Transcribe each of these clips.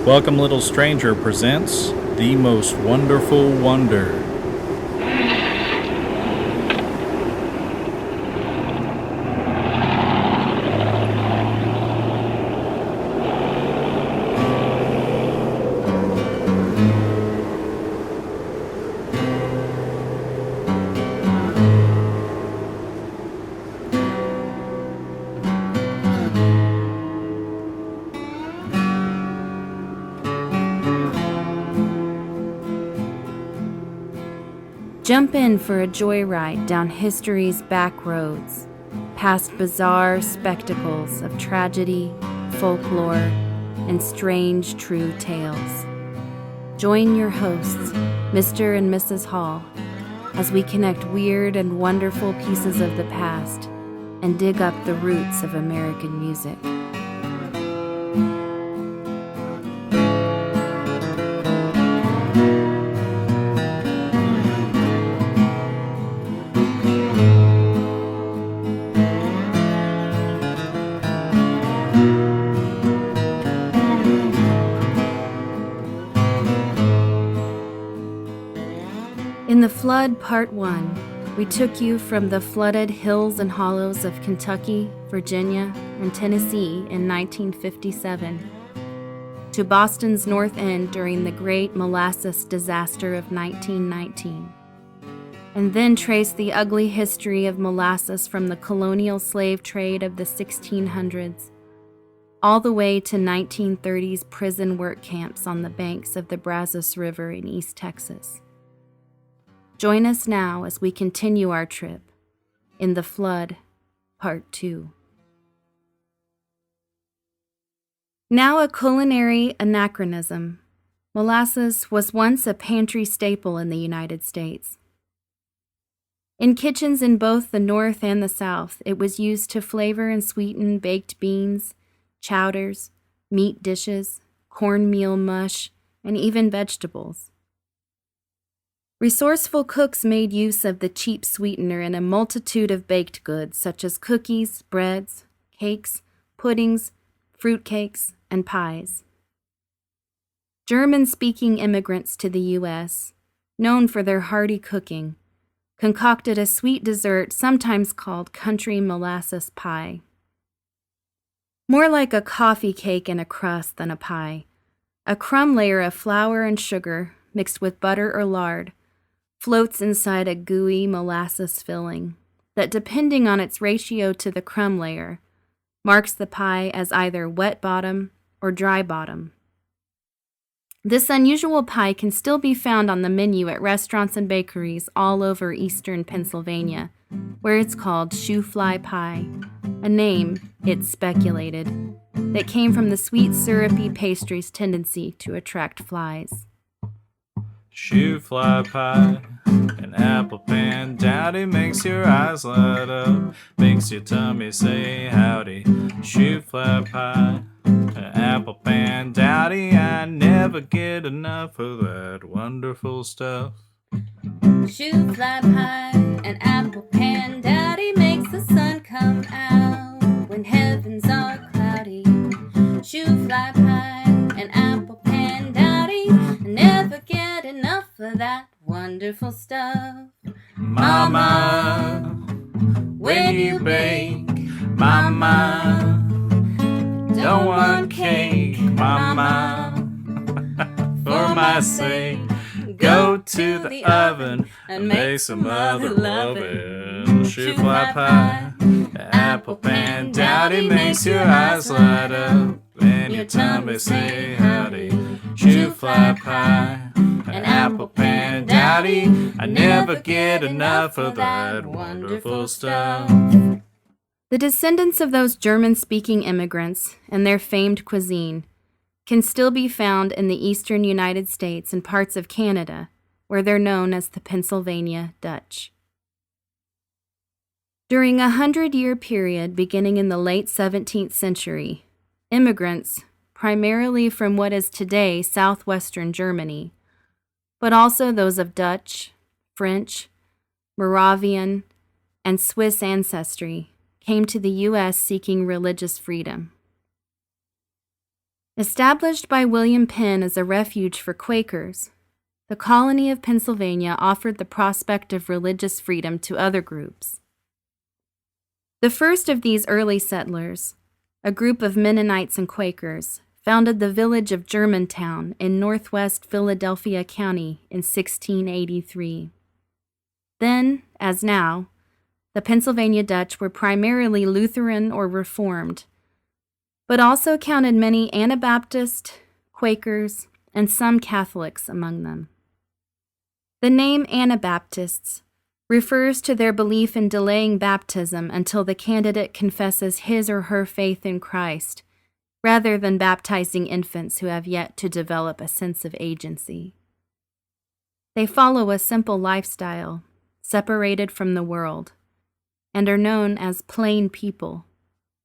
Welcome Little Stranger presents The Most Wonderful Wonder. Jump in for a joyride down history's back roads, past bizarre spectacles of tragedy, folklore, and strange true tales. Join your hosts, Mr. and Mrs. Hall, as we connect weird and wonderful pieces of the past and dig up the roots of American music. In The Flood Part 1, we took you from the flooded hills and hollows of Kentucky, Virginia, and Tennessee in 1957 to Boston's North End during the Great Molasses Disaster of 1919, and then traced the ugly history of molasses from the colonial slave trade of the 1600s all the way to 1930s prison work camps on the banks of the Brazos River in East Texas. Join us now as we continue our trip in The Flood, Part 2. Now a culinary anachronism, molasses was once a pantry staple in the United States. In kitchens in both the North and the South, it was used to flavor and sweeten baked beans, chowders, meat dishes, cornmeal mush, and even vegetables. Resourceful cooks made use of the cheap sweetener in a multitude of baked goods such as cookies, breads, cakes, puddings, fruitcakes, and pies. German-speaking immigrants to the U.S., known for their hearty cooking, concocted a sweet dessert sometimes called country molasses pie. More like a coffee cake in a crust than a pie, a crumb layer of flour and sugar mixed with butter or lard floats inside a gooey molasses filling that, depending on its ratio to the crumb layer, marks the pie as either wet bottom or dry bottom. This unusual pie can still be found on the menu at restaurants and bakeries all over Eastern Pennsylvania, where it's called Shoo-fly pie, a name, it's speculated, that came from the sweet syrupy pastry's tendency to attract flies. Shoo-fly pie, an apple pan, Dowdy makes your eyes light up, makes your tummy say howdy. Shoo-fly pie, an apple pan, Dowdy, I never get enough of that wonderful stuff. Shoo-fly pie, an apple pan, Dowdy makes the sun come out when heavens are cloudy. Shoo-fly pie, an apple pan, Dowdy, I never get enough of that wonderful stuff. Mama, when you bake, Mama, don't want cake, Mama, for my sake, go to the oven and make some other lovin'. Shoo-fly pie, apple pan, Dowdy makes your eyes light up and your tummy say howdy. Shoo-fly pie, an apple pan, Dowdy, I never get enough of that wonderful stuff. The descendants of those German-speaking immigrants and their famed cuisine can still be found in the eastern United States and parts of Canada, where they're known as the Pennsylvania Dutch. During a 100-year period beginning in the late 17th century, immigrants, primarily from what is today southwestern Germany, but also those of Dutch, French, Moravian, and Swiss ancestry, came to the U.S. seeking religious freedom. Established by William Penn as a refuge for Quakers, the colony of Pennsylvania offered the prospect of religious freedom to other groups. The first of these early settlers, a group of Mennonites and Quakers, founded the village of Germantown in northwest Philadelphia County in 1683. Then, as now, the Pennsylvania Dutch were primarily Lutheran or Reformed, but also counted many Anabaptist, Quakers, and some Catholics among them. The name Anabaptists refers to their belief in delaying baptism until the candidate confesses his or her faith in Christ, rather than baptizing infants who have yet to develop a sense of agency. They follow a simple lifestyle, separated from the world, and are known as plain people,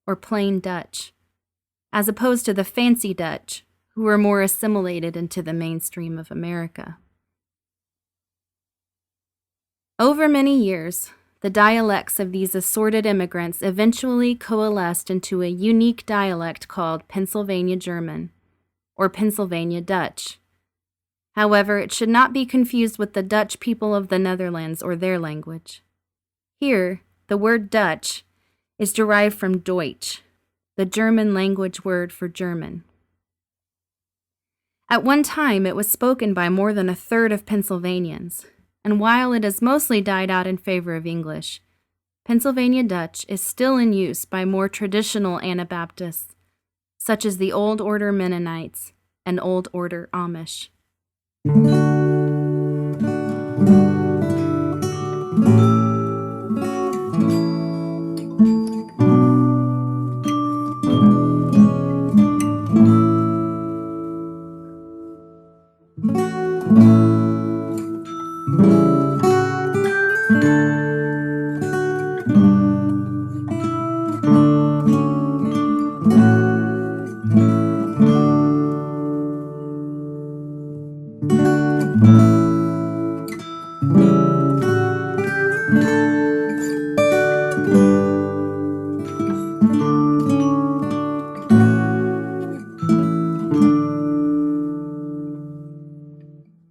or plain Dutch, as opposed to the fancy Dutch, who were more assimilated into the mainstream of America. Over many years, the dialects of these assorted immigrants eventually coalesced into a unique dialect called Pennsylvania German, or Pennsylvania Dutch. However, it should not be confused with the Dutch people of the Netherlands or their language. Here, the word Dutch is derived from Deutsch, the German language word for German. At one time, it was spoken by more than a third of Pennsylvanians, and while it has mostly died out in favor of English, Pennsylvania Dutch is still in use by more traditional Anabaptists, such as the Old Order Mennonites and Old Order Amish.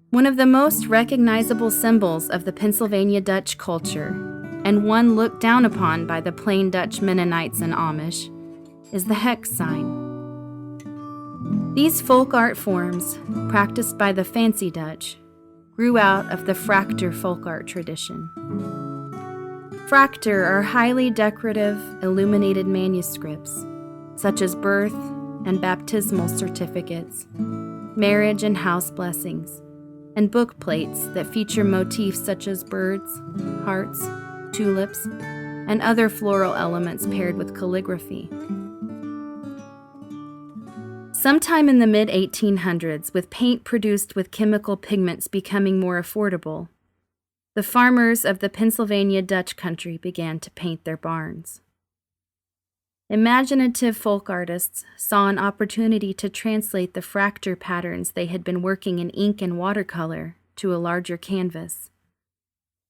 One of the most recognizable symbols of the Pennsylvania Dutch culture, and one looked down upon by the plain Dutch Mennonites and Amish, is the hex sign. These folk art forms, practiced by the fancy Dutch, grew out of the fracter folk art tradition. Fracter are highly decorative, illuminated manuscripts, such as birth and baptismal certificates, marriage and house blessings, and book plates that feature motifs such as birds, hearts, tulips, and other floral elements paired with calligraphy. Sometime in the mid-1800s, with paint produced with chemical pigments becoming more affordable, the farmers of the Pennsylvania Dutch country began to paint their barns. Imaginative folk artists saw an opportunity to translate the fracture patterns they had been working in ink and watercolor to a larger canvas.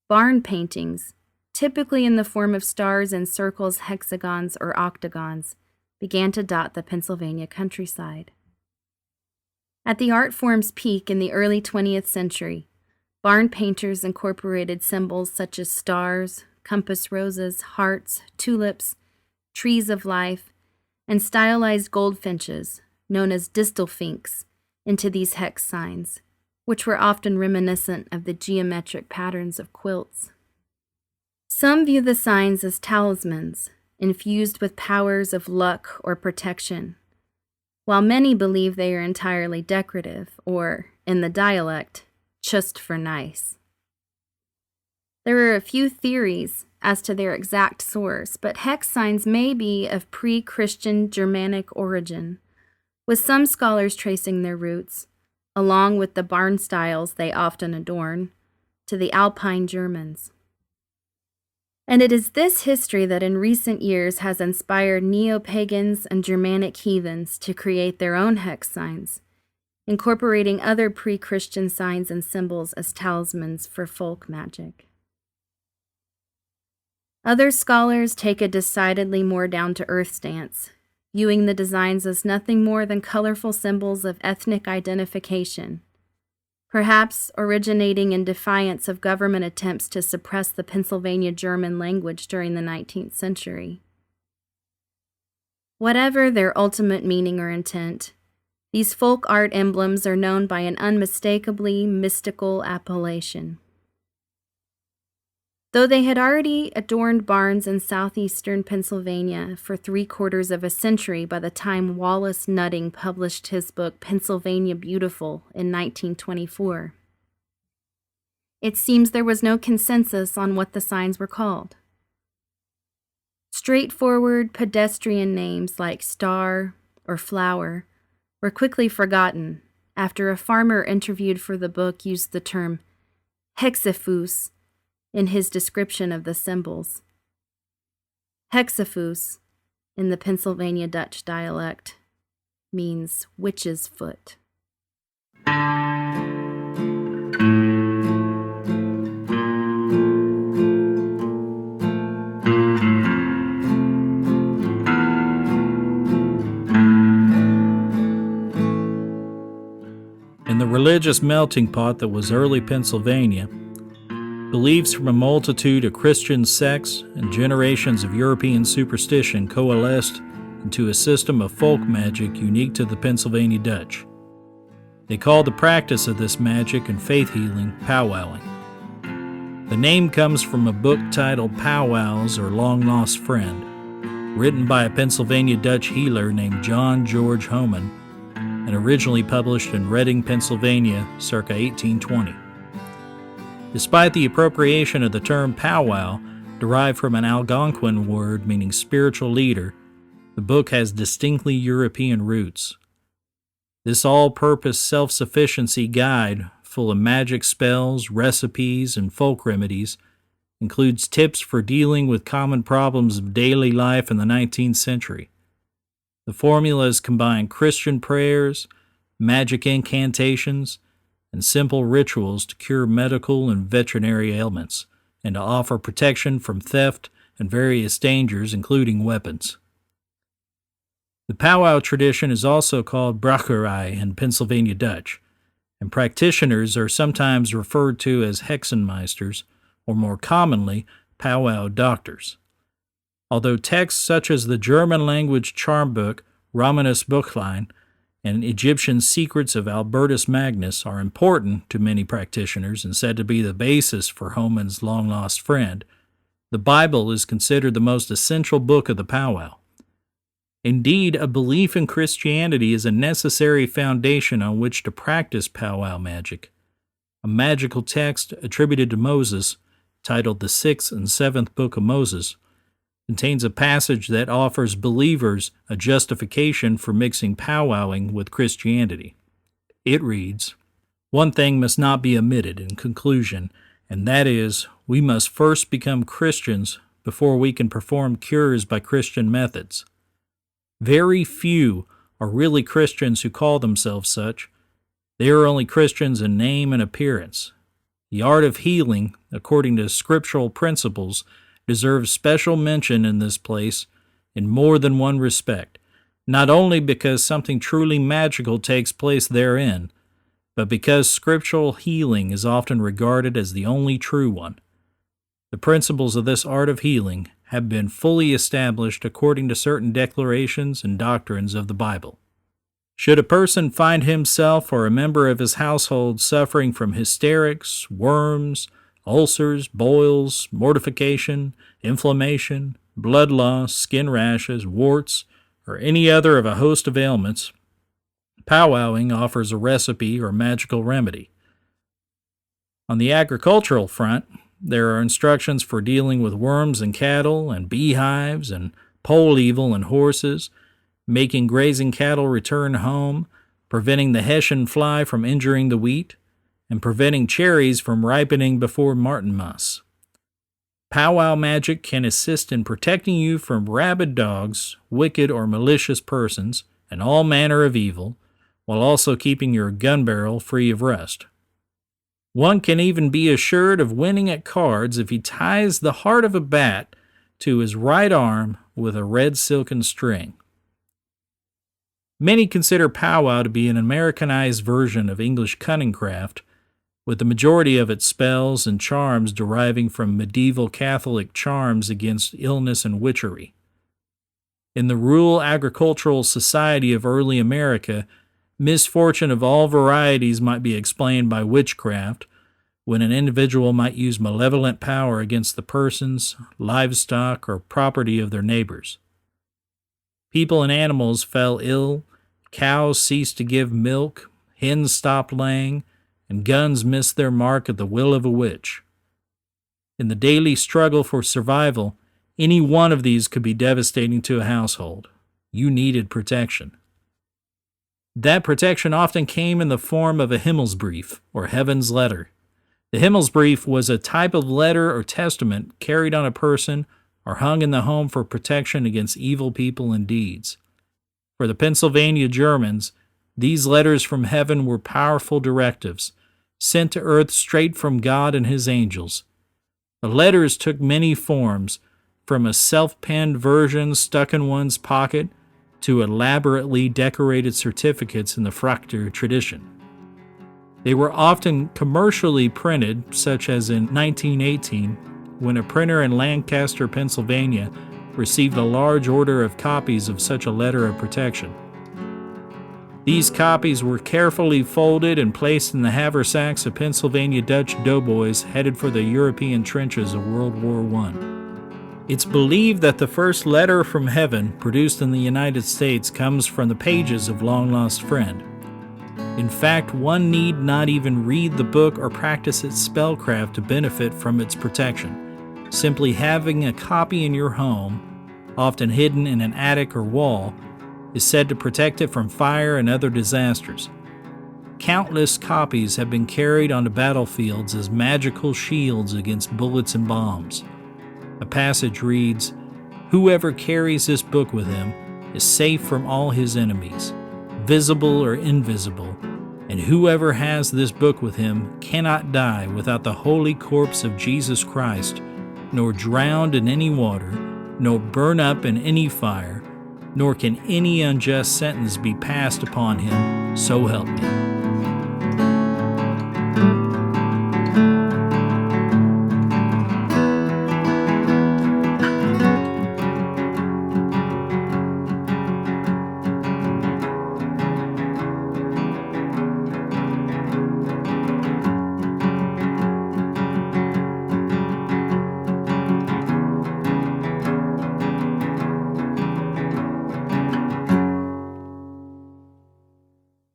Barn paintings, typically in the form of stars and circles, hexagons, or octagons, began to dot the Pennsylvania countryside. At the art form's peak in the early 20th century, barn painters incorporated symbols such as stars, compass roses, hearts, tulips, trees of life, and stylized goldfinches, known as distelfinks, into these hex signs, which were often reminiscent of the geometric patterns of quilts. Some view the signs as talismans, infused with powers of luck or protection, while many believe they are entirely decorative, or, in the dialect, just for nice. There are a few theories as to their exact source, but hex signs may be of pre-Christian Germanic origin, with some scholars tracing their roots, along with the barn styles they often adorn, to the Alpine Germans. And it is this history that in recent years has inspired neo-pagans and Germanic heathens to create their own hex signs, incorporating other pre-Christian signs and symbols as talismans for folk magic. Other scholars take a decidedly more down-to-earth stance, viewing the designs as nothing more than colorful symbols of ethnic identification, perhaps originating in defiance of government attempts to suppress the Pennsylvania German language during the 19th century. Whatever their ultimate meaning or intent, these folk art emblems are known by an unmistakably mystical appellation. Though they had already adorned barns in southeastern Pennsylvania for 3/4 of a century by the time Wallace Nutting published his book Pennsylvania Beautiful in 1924, it seems there was no consensus on what the signs were called. Straightforward pedestrian names like Star or Flower were quickly forgotten after a farmer interviewed for the book used the term hexefoos in his description of the symbols. Hexefoos, in the Pennsylvania Dutch dialect, means witch's foot. In the religious melting pot that was early Pennsylvania, beliefs from a multitude of Christian sects and generations of European superstition coalesced into a system of folk magic unique to the Pennsylvania Dutch. They called the practice of this magic and faith healing powwowing. The name comes from a book titled Pow-wows or Long Lost Friend, written by a Pennsylvania Dutch healer named John George Homan, and originally published in Reading, Pennsylvania, circa 1820. Despite the appropriation of the term powwow, derived from an Algonquin word meaning spiritual leader, the book has distinctly European roots. This all-purpose self-sufficiency guide, full of magic spells, recipes, and folk remedies, includes tips for dealing with common problems of daily life in the 19th century. The formulas combine Christian prayers, magic incantations, and simple rituals to cure medical and veterinary ailments, and to offer protection from theft and various dangers, including weapons. The powwow tradition is also called bracherij in Pennsylvania Dutch, and practitioners are sometimes referred to as hexenmeisters, or more commonly, powwow doctors. Although texts such as the German-language charm book Romanus Buchlein and Egyptian secrets of Albertus Magnus are important to many practitioners and said to be the basis for Homan's long-lost friend, the Bible is considered the most essential book of the powwow. Indeed, a belief in Christianity is a necessary foundation on which to practice powwow magic. A magical text attributed to Moses, titled the 6th and 7th Book of Moses, contains a passage that offers believers a justification for mixing powwowing with Christianity. It reads, "One thing must not be omitted in conclusion, and that is, we must first become Christians before we can perform cures by Christian methods. Very few are really Christians who call themselves such. They are only Christians in name and appearance. The art of healing, according to scriptural principles, deserves special mention in this place in more than one respect, not only because something truly magical takes place therein, but because scriptural healing is often regarded as the only true one. The principles of this art of healing have been fully established according to certain declarations and doctrines of the Bible. Should a person find himself or a member of his household suffering from hysterics, worms, ulcers, boils, mortification, inflammation, blood loss, skin rashes, warts, or any other of a host of ailments, powwowing offers a recipe or magical remedy. On the agricultural front, there are instructions for dealing with worms in cattle and beehives and pole evil in horses, making grazing cattle return home, preventing the Hessian fly from injuring the wheat, and preventing cherries from ripening before Martinmas. Powwow magic can assist in protecting you from rabid dogs, wicked or malicious persons, and all manner of evil, while also keeping your gun barrel free of rust. One can even be assured of winning at cards if he ties the heart of a bat to his right arm with a red silken string. Many consider powwow to be an Americanized version of English cunningcraft, with the majority of its spells and charms deriving from medieval Catholic charms against illness and witchery. In the rural agricultural society of early America, misfortune of all varieties might be explained by witchcraft, when an individual might use malevolent power against the persons, livestock, or property of their neighbors. People and animals fell ill, cows ceased to give milk, hens stopped laying, and guns missed their mark at the will of a witch. In the daily struggle for survival, any one of these could be devastating to a household. You needed protection. That protection often came in the form of a Himmelsbrief, or heaven's letter. The Himmelsbrief was a type of letter or testament carried on a person or hung in the home for protection against evil people and deeds. For the Pennsylvania Germans, these letters from heaven were powerful directives, sent to earth straight from God and his angels. The letters took many forms, from a self-penned version stuck in one's pocket to elaborately decorated certificates in the Frachter tradition. They were often commercially printed, such as in 1918, when a printer in Lancaster, Pennsylvania, received a large order of copies of such a letter of protection. These copies were carefully folded and placed in the haversacks of Pennsylvania Dutch doughboys headed for the European trenches of World War I. It's believed that the first letter from heaven produced in the United States comes from the pages of Long Lost Friend. In fact, one need not even read the book or practice its spellcraft to benefit from its protection. Simply having a copy in your home, often hidden in an attic or wall, is said to protect it from fire and other disasters. Countless copies have been carried onto battlefields as magical shields against bullets and bombs. A passage reads, "Whoever carries this book with him is safe from all his enemies, visible or invisible, and whoever has this book with him cannot die without the holy corpse of Jesus Christ, nor drowned in any water, nor burn up in any fire, nor can any unjust sentence be passed upon him, so help me."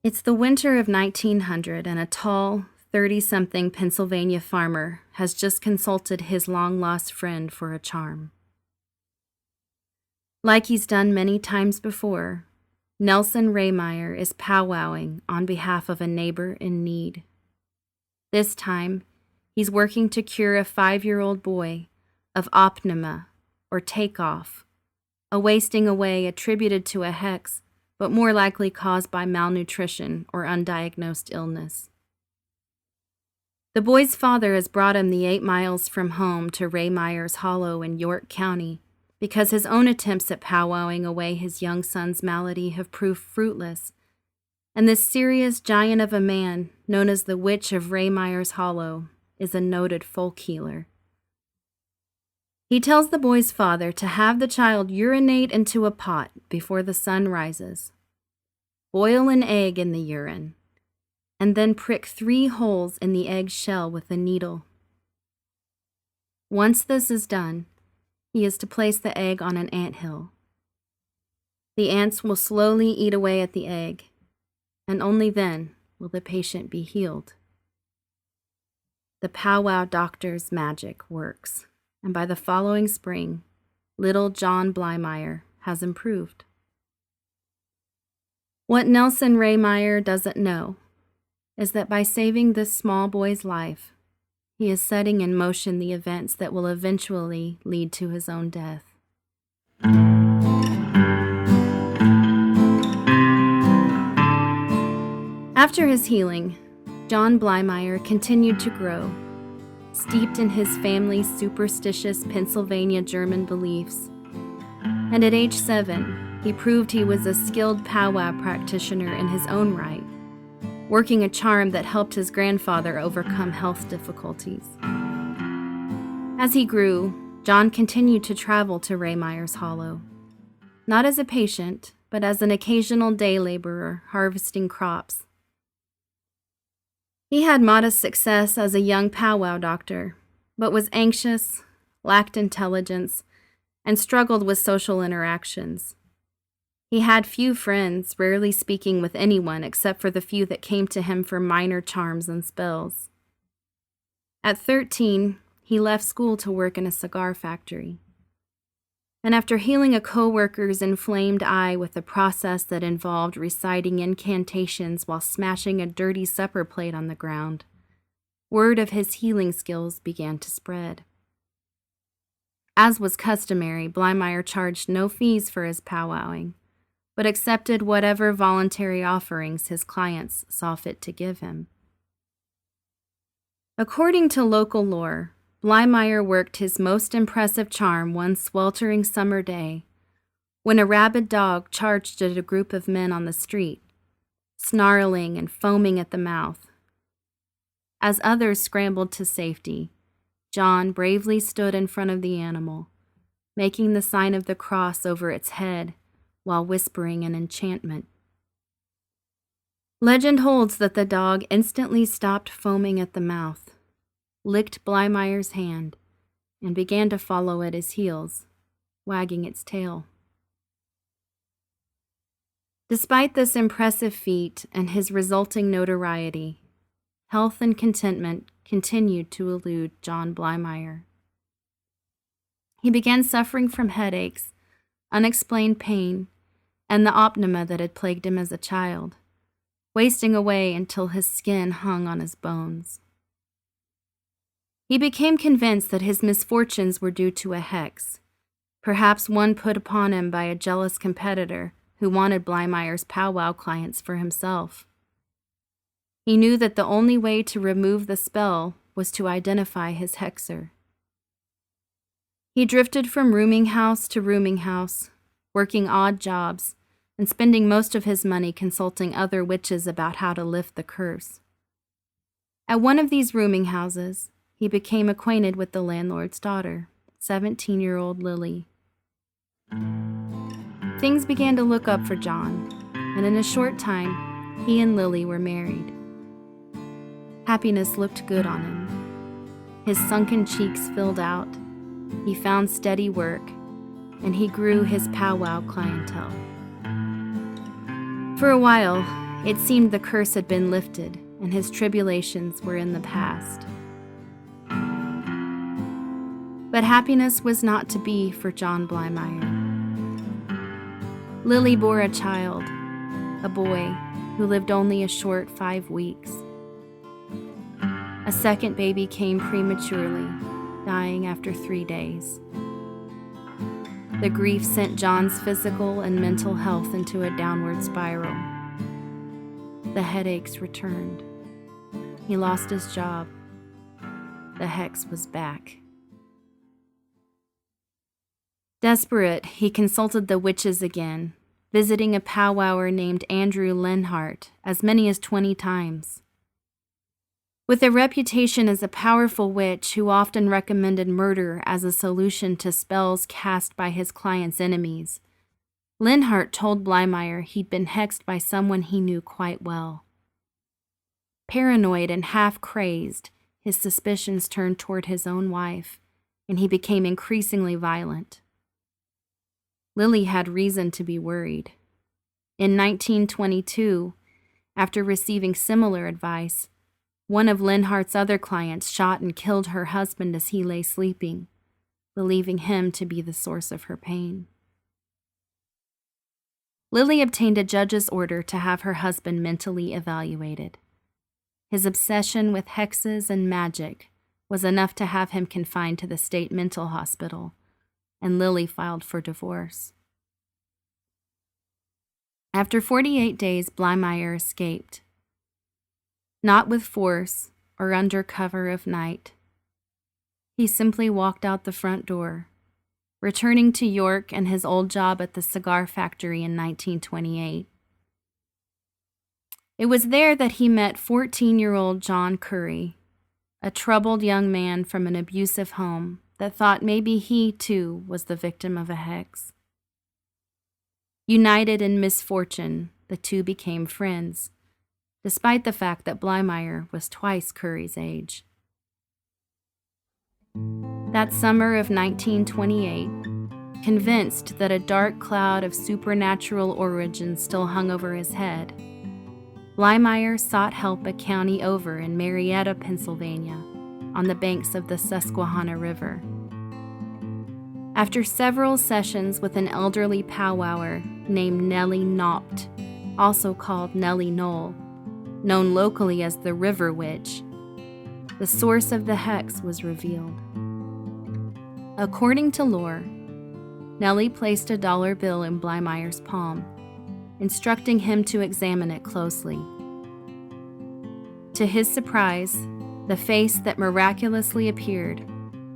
It's the winter of 1900, and a tall, 30-something Pennsylvania farmer has just consulted his long-lost friend for a charm. Like he's done many times before, Nelson Rehmeyer is powwowing on behalf of a neighbor in need. This time, he's working to cure a 5-year-old boy of opnema, or take-off, a wasting away attributed to a hex, but more likely caused by malnutrition or undiagnosed illness. The boy's father has brought him the 8 miles from home to Rehmeyer's Hollow in York County because his own attempts at powwowing away his young son's malady have proved fruitless, and this serious giant of a man, known as the Witch of Rehmeyer's Hollow, is a noted folk healer. He tells the boy's father to have the child urinate into a pot before the sun rises, boil an egg in the urine, and then prick 3 holes in the egg shell with a needle. Once this is done, he is to place the egg on an anthill. The ants will slowly eat away at the egg, and only then will the patient be healed. The powwow doctor's magic works, and by the following spring, little John Blymeyer has improved. What Nelson Rehmeyer doesn't know is that by saving this small boy's life, he is setting in motion the events that will eventually lead to his own death. After his healing, John Blymeyer continued to grow, steeped in his family's superstitious Pennsylvania German beliefs, and at age 7, he proved he was a skilled powwow practitioner in his own right, working a charm that helped his grandfather overcome health difficulties. As he grew, John continued to travel to Raymeyer's Hollow, not as a patient, but as an occasional day laborer harvesting crops. He had modest success as a young powwow doctor, but was anxious, lacked intelligence, and struggled with social interactions. He had few friends, rarely speaking with anyone except for the few that came to him for minor charms and spells. At 13, he left school to work in a cigar factory. And after healing a co-worker's inflamed eye with a process that involved reciting incantations while smashing a dirty supper plate on the ground, word of his healing skills began to spread. As was customary, Blymeyer charged no fees for his powwowing, but accepted whatever voluntary offerings his clients saw fit to give him. According to local lore, Blymeyer worked his most impressive charm one sweltering summer day when a rabid dog charged at a group of men on the street, snarling and foaming at the mouth. As others scrambled to safety, John bravely stood in front of the animal, making the sign of the cross over its head while whispering an enchantment. Legend holds that the dog instantly stopped foaming at the mouth, licked Blymeyer's hand, and began to follow at his heels, wagging its tail. Despite this impressive feat and his resulting notoriety, health and contentment continued to elude John Blymeyer. He began suffering from headaches, unexplained pain, and the opnema that had plagued him as a child, wasting away until his skin hung on his bones. He became convinced that his misfortunes were due to a hex, perhaps one put upon him by a jealous competitor who wanted Blymeyer's powwow clients for himself. He knew that the only way to remove the spell was to identify his hexer. He drifted from rooming house to rooming house, working odd jobs, and spending most of his money consulting other witches about how to lift the curse. At one of these rooming houses, he became acquainted with the landlord's daughter, 17-year-old Lily. Things began to look up for John, and in a short time, he and Lily were married. Happiness looked good on him. His sunken cheeks filled out, he found steady work, and he grew his powwow clientele. For a while, it seemed the curse had been lifted, and his tribulations were in the past. But happiness was not to be for John Blymeyer. Lily bore a child, a boy, who lived only a short 5 weeks. A second baby came prematurely, dying after 3 days. The grief sent John's physical and mental health into a downward spiral. The headaches returned. He lost his job. The hex was back. Desperate, he consulted the witches again, visiting a powwower named Andrew Lenhart as many as 20 times. With a reputation as a powerful witch who often recommended murder as a solution to spells cast by his clients' enemies, Lenhart told Blymeyer he'd been hexed by someone he knew quite well. Paranoid and half-crazed, his suspicions turned toward his own wife, and he became increasingly violent. Lily had reason to be worried. In 1922, after receiving similar advice, one of Lenhart's other clients shot and killed her husband as he lay sleeping, believing him to be the source of her pain. Lily obtained a judge's order to have her husband mentally evaluated. His obsession with hexes and magic was enough to have him confined to the state mental hospital, and Lily filed for divorce. After 48 days, Blymeyer escaped. Not with force or under cover of night. He simply walked out the front door, returning to York and his old job at the cigar factory in 1928. It was there that he met 14-year-old John Curry, a troubled young man from an abusive home that thought maybe he, too, was the victim of a hex. United in misfortune, the two became friends, despite the fact that Blymeyer was twice Curry's age. That summer of 1928, convinced that a dark cloud of supernatural origin still hung over his head, Blymeyer sought help a county over in Marietta, Pennsylvania, on the banks of the Susquehanna River. After several sessions with an elderly powwower named Nellie Knaupt, also called Nellie Knoll, known locally as the River Witch, the source of the hex was revealed. According to lore, Nellie placed a dollar bill in Blymeyer's palm, instructing him to examine it closely. To his surprise, the face that miraculously appeared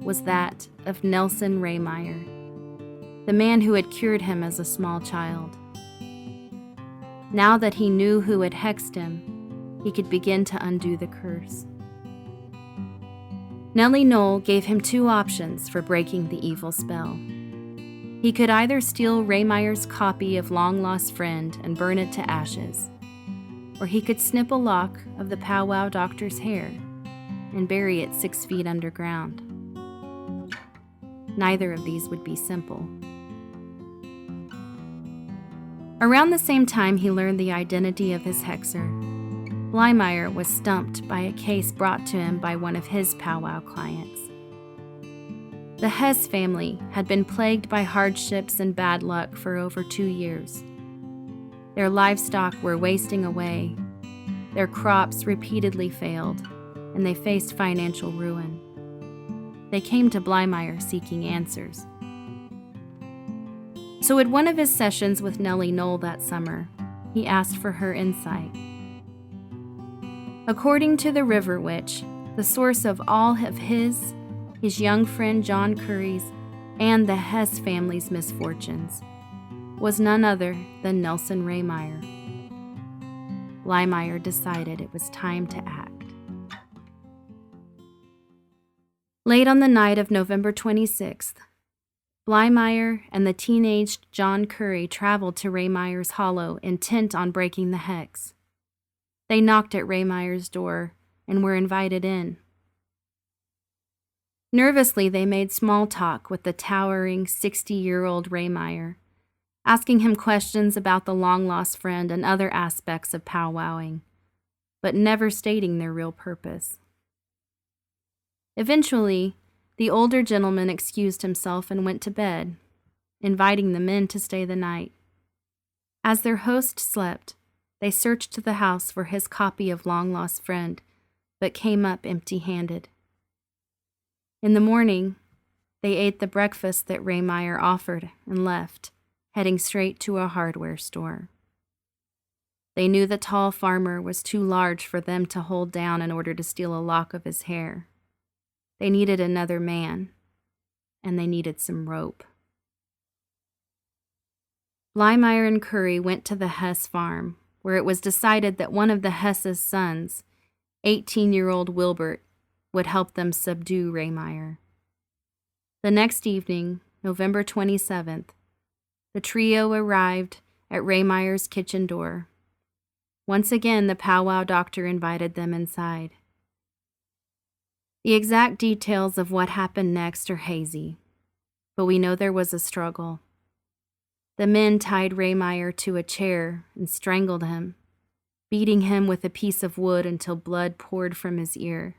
was that of Nelson Rehmeyer, the man who had cured him as a small child. Now that he knew who had hexed him, he could begin to undo the curse. Nellie Knoll gave him two options for breaking the evil spell. He could either steal Rehmeyer's copy of Long Lost Friend and burn it to ashes, or he could snip a lock of the powwow doctor's hair and bury it 6 feet underground. Neither of these would be simple. Around the same time he learned the identity of his hexer, Blymeyer was stumped by a case brought to him by one of his powwow clients. The Hess family had been plagued by hardships and bad luck for over 2 years. Their livestock were wasting away, their crops repeatedly failed, and they faced financial ruin. They came to Blymeyer seeking answers. So at one of his sessions with Nellie Knoll that summer, he asked for her insight. According to the River Witch, the source of all of his young friend John Curry's, and the Hess family's misfortunes was none other than Nelson Rehmeyer. Blymeyer decided it was time to act. Late on the night of November 26th, Blymeyer and the teenaged John Curry traveled to Rehmeyer's Hollow intent on breaking the hex. They knocked at Rehmeyer's door and were invited in. Nervously, they made small talk with the towering 60-year-old Rehmeyer, asking him questions about the long-lost friend and other aspects of powwowing, but never stating their real purpose. Eventually, the older gentleman excused himself and went to bed, inviting the men to stay the night. As their host slept, they searched the house for his copy of Long Lost Friend, but came up empty-handed. In the morning, they ate the breakfast that Rehmeyer offered and left, heading straight to a hardware store. They knew the tall farmer was too large for them to hold down in order to steal a lock of his hair. They needed another man, and they needed some rope. Blymeyer and Curry went to the Hess farm, where it was decided that one of the Hess's sons, 18-year-old Wilbert, would help them subdue Rehmeyer. The next evening, November 27th, the trio arrived at Rehmeyer's kitchen door. Once again, the powwow doctor invited them inside. The exact details of what happened next are hazy, but we know there was a struggle. The men tied Rehmeyer to a chair and strangled him, beating him with a piece of wood until blood poured from his ear.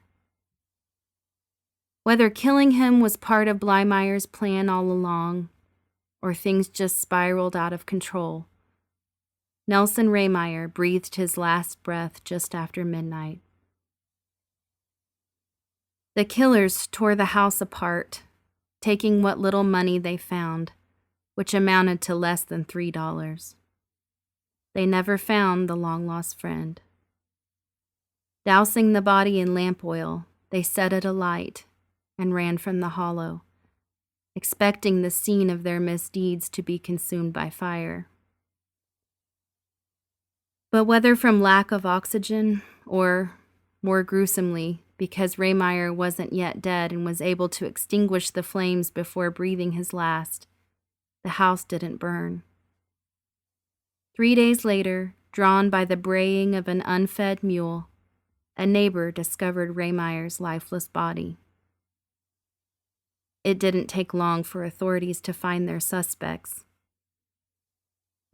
Whether killing him was part of Blymeyer's plan all along, or things just spiraled out of control, Nelson Rehmeyer breathed his last breath just after midnight. The killers tore the house apart, taking what little money they found, which amounted to less than $3. They never found the long-lost friend. Dousing the body in lamp oil, they set it alight and ran from the hollow, expecting the scene of their misdeeds to be consumed by fire. But whether from lack of oxygen or, more gruesomely, because Rehmeyer wasn't yet dead and was able to extinguish the flames before breathing his last, the house didn't burn. 3 days later, drawn by the braying of an unfed mule, a neighbor discovered Rehmeyer's lifeless body. It didn't take long for authorities to find their suspects.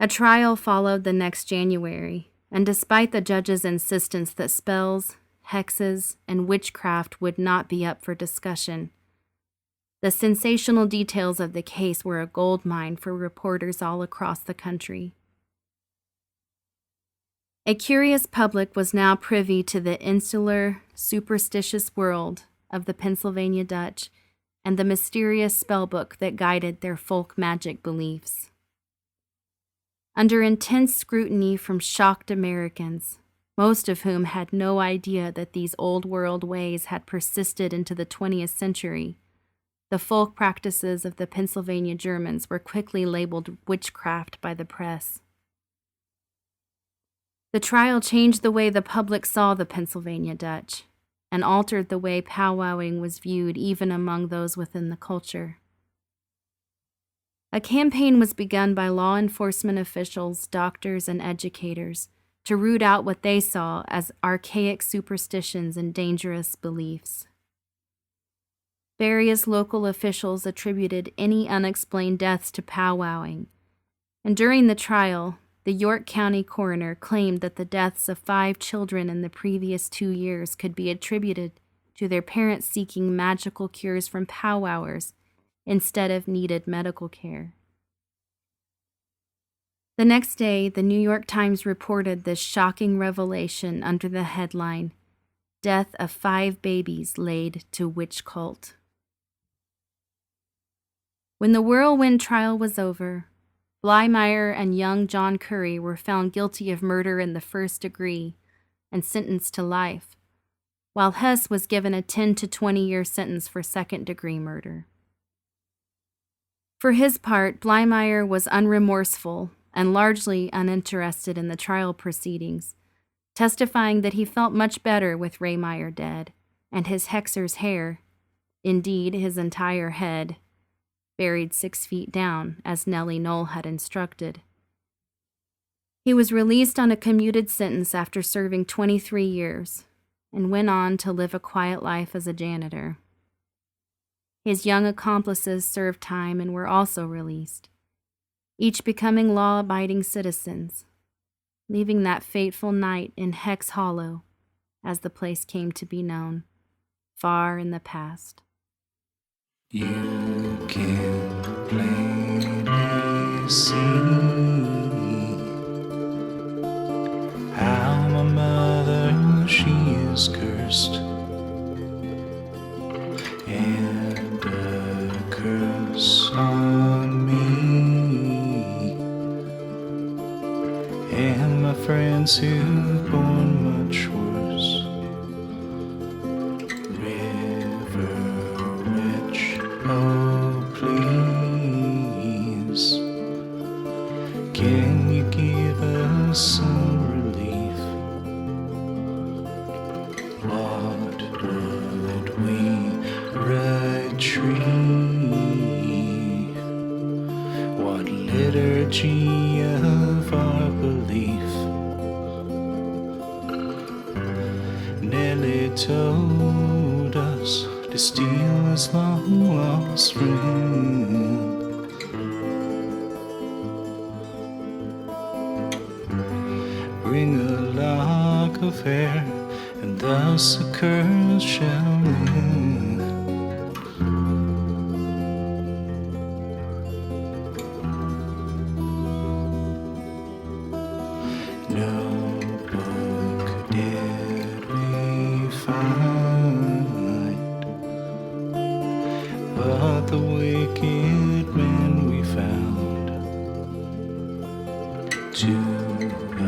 A trial followed the next January, and despite the judge's insistence that spells, hexes, and witchcraft would not be up for discussion, the sensational details of the case were a goldmine for reporters all across the country. A curious public was now privy to the insular, superstitious world of the Pennsylvania Dutch and the mysterious spellbook that guided their folk magic beliefs. Under intense scrutiny from shocked Americans, most of whom had no idea that these old world ways had persisted into the 20th century, the folk practices of the Pennsylvania Germans were quickly labeled witchcraft by the press. The trial changed the way the public saw the Pennsylvania Dutch and altered the way powwowing was viewed even among those within the culture. A campaign was begun by law enforcement officials, doctors, and educators to root out what they saw as archaic superstitions and dangerous beliefs. Various local officials attributed any unexplained deaths to powwowing, and during the trial, the York County coroner claimed that the deaths of 5 children in the previous 2 years could be attributed to their parents seeking magical cures from powwowers instead of needed medical care. The next day, the New York Times reported this shocking revelation under the headline, "Death of 5 Babies Laid to Witch Cult." When the whirlwind trial was over, Blymeyer and young John Curry were found guilty of murder in the first degree and sentenced to life, while Hess was given a 10 to 20-year sentence for second-degree murder. For his part, Blymeyer was unremorseful and largely uninterested in the trial proceedings, testifying that he felt much better with Rehmeyer dead and his hexer's hair, indeed his entire head, buried 6 feet down, as Nellie Knoll had instructed. He was released on a commuted sentence after serving 23 years and went on to live a quiet life as a janitor. His young accomplices served time and were also released, each becoming law-abiding citizens, leaving that fateful night in Hex Hollow, as the place came to be known, far in the past. You can plainly see how my mother, she is cursed, and a curse on me, and my friends who've borne much worse. Oh, please, can you give us some relief? What would we retrieve? What liturgy of our belief? Nellie told us to steal his long lost friend. Bring a lock of hair, and thus a curse shall end. No book did we find, but the wicked men we found to a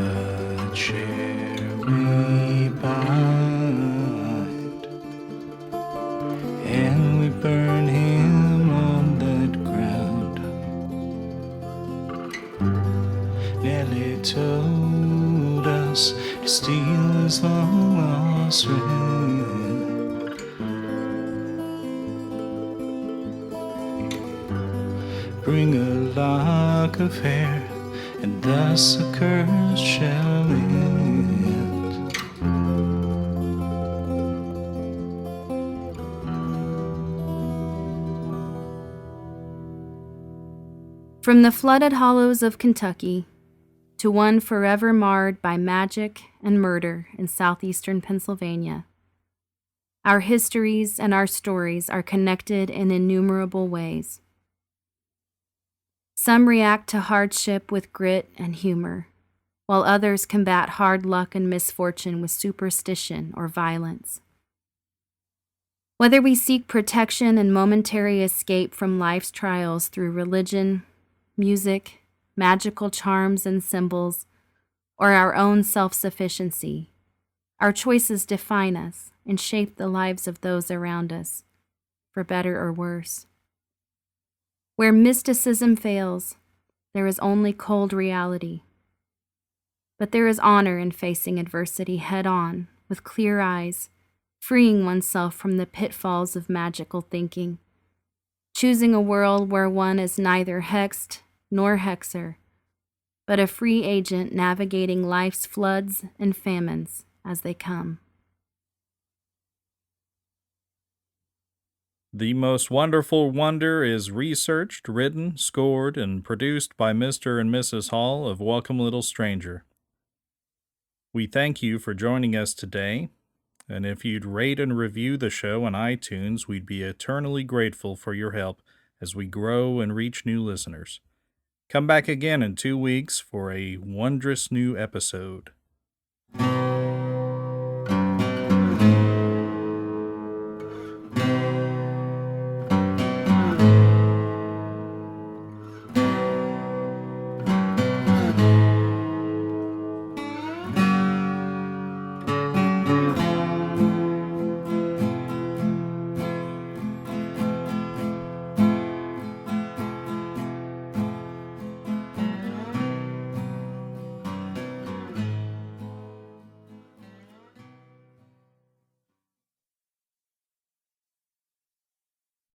chair we bind, and we burn him on that was ruined. Bring a lock of hair, and thus a curse shall end. From the flooded hollows of Kentucky to one forever marred by magic and murder in southeastern Pennsylvania, our histories and our stories are connected in innumerable ways. Some react to hardship with grit and humor, while others combat hard luck and misfortune with superstition or violence. Whether we seek protection and momentary escape from life's trials through religion, music, magical charms and symbols, or our own self-sufficiency, our choices define us and shape the lives of those around us, for better or worse. Where mysticism fails, there is only cold reality. But there is honor in facing adversity head-on, with clear eyes, freeing oneself from the pitfalls of magical thinking, choosing a world where one is neither hexed nor hexer, but a free agent navigating life's floods and famines as they come. The Most Wonderful Wonder is researched, written, scored, and produced by Mr. and Mrs. Hall of Welcome Little Stranger. We thank you for joining us today, and if you'd rate and review the show on iTunes, we'd be eternally grateful for your help as we grow and reach new listeners. Come back again in 2 weeks for a wondrous new episode.